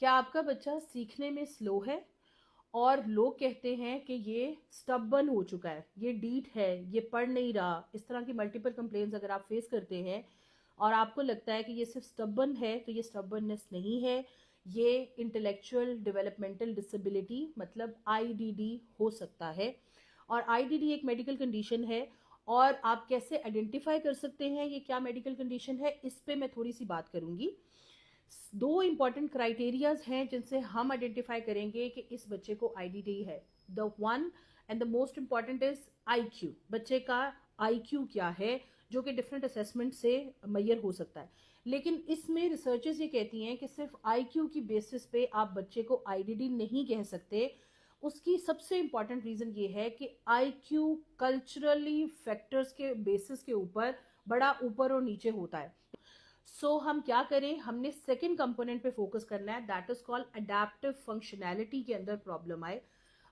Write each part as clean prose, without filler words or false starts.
क्या आपका बच्चा सीखने में स्लो है? और लोग कहते हैं कि ये स्टबर्न हो चुका है, ये डीठ है, ये पढ़ नहीं रहा। इस तरह की मल्टीपल कंप्लेंट्स अगर आप फेस करते हैं और आपको लगता है कि ये सिर्फ स्टबर्न है, तो ये स्टबर्ननेस नहीं है, ये इंटेलेक्चुअल डेवलपमेंटल डिसेबिलिटी मतलब आईडीडी हो सकता है। और आईडीडी एक मेडिकल कंडीशन है। और आप कैसे आइडेंटिफाई कर सकते हैं ये क्या मेडिकल कंडीशन है, इस पे मैं थोड़ी सी बात करूंगी। दो इंपॉर्टेंट क्राइटेरियाज हैं जिनसे हम आइडेंटिफाई करेंगे कि इस बच्चे को आईडीडी है। The one and the most important is IQ. बच्चे का आईक्यू क्या है, जो कि डिफरेंट असेसमेंट से मैयर हो सकता है। लेकिन इसमें रिसर्चेस ये कहती हैं कि सिर्फ आईक्यू की बेसिस पे आप बच्चे को आईडीडी नहीं कह सकते। उसकी सबसे इंपॉर्टेंट रीजन ये है कि आईक्यू कल्चरली फैक्टर्स के बेसिस के ऊपर बड़ा ऊपर और नीचे होता है। हम क्या करें, हमने सेकेंड कंपोनेंट पे फोकस करना है, that is called adaptive functionality के अंदर प्रॉब्लम आए।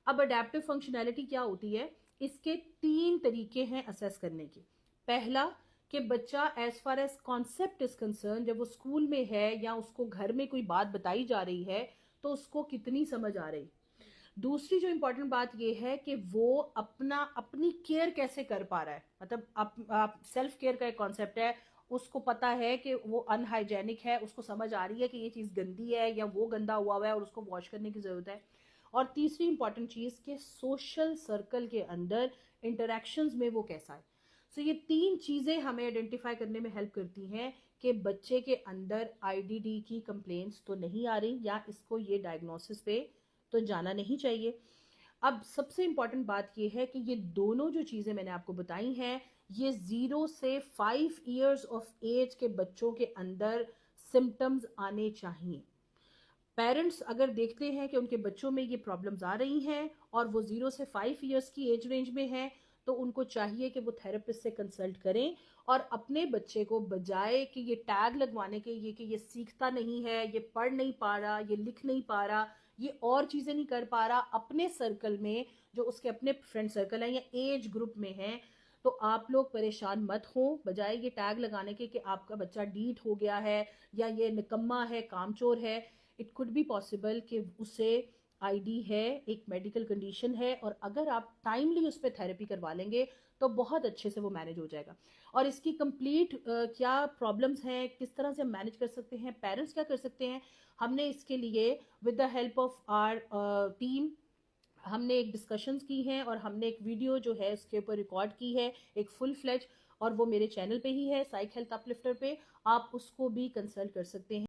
अब अडेप्टिव फंक्शनैलिटी क्या होती है, इसके तीन तरीके हैं असेस करने के। पहला कि बच्चा as far as concept is concern, जब वो स्कूल में है या उसको घर में कोई बात बताई जा रही है तो उसको कितनी समझ आ रही। दूसरी जो इंपॉर्टेंट बात ये है कि वो अपनी केयर कैसे कर पा रहा है, मतलब आप सेल्फ केयर का एक कॉन्सेप्ट है, उसको पता है कि वो अनहाइजेनिक है, उसको समझ आ रही है कि ये चीज गंदी है या वो गंदा हुआ है और उसको वॉश करने की जरूरत है। और तीसरी इंपॉर्टेंट चीज कि सोशल सर्कल के अंदर इंटरेक्शंस में वो कैसा है। ये तीन चीजें हमें आइडेंटिफाई करने में हेल्प करती हैं कि बच्चे के अंदर आईडीडी की कंप्लेंट्स तो नहीं आ रही या इसको ये डायग्नोसिस पे तो जाना नहीं चाहिए। अब सबसे इंपॉर्टेंट बात यह है कि ये दोनों जो चीजें मैंने आपको बताई हैं, ये 0 से 5 इयर्स ऑफ एज के बच्चों के अंदर सिम्टम्स आने चाहिए। पेरेंट्स अगर देखते हैं कि उनके बच्चों में ये प्रॉब्लम्स आ रही हैं और वो 0 से 5 इयर्स की एज रेंज में है, तो उनको चाहिए कि वो थेरेपिस्ट से कंसल्ट करें और अपने बच्चे को बजाय कि ये टैग लगवाने के ये कि ये सीखता नहीं है, ये पढ़ नहीं पा रहा, ये लिख नहीं पा रहा, ये और चीजें नहीं कर पा रहा, अपने सर्कल में जो उसके अपने फ्रेंड सर्कल है या एज ग्रुप में है, तो आप लोग परेशान मत हो। बजाय ये टैग लगाने के कि आपका बच्चा डीट हो गया है या ये निकम्मा है, कामचोर है, इट कुड बी पॉसिबल कि उसे आईडी है, एक मेडिकल कंडीशन है, और अगर आप टाइमली उस पर थेरेपी करवा लेंगे तो बहुत अच्छे से वो मैनेज हो जाएगा। और इसकी कंप्लीट क्या प्रॉब्लम्स हैं, किस तरह से हम मैनेज कर सकते हैं, पेरेंट्स क्या कर सकते हैं, हमने इसके लिए with the help of our team हमने एक डिस्कशंस की हैं और हमने एक वीडियो जो है उसके ऊपर रिकॉर्ड की है, एक फुल फ्लेज, और वो मेरे चैनल पे ही है, साइक हेल्थ अपलिफ्टर पे। आप उसको भी कंसल्ट कर सकते हैं।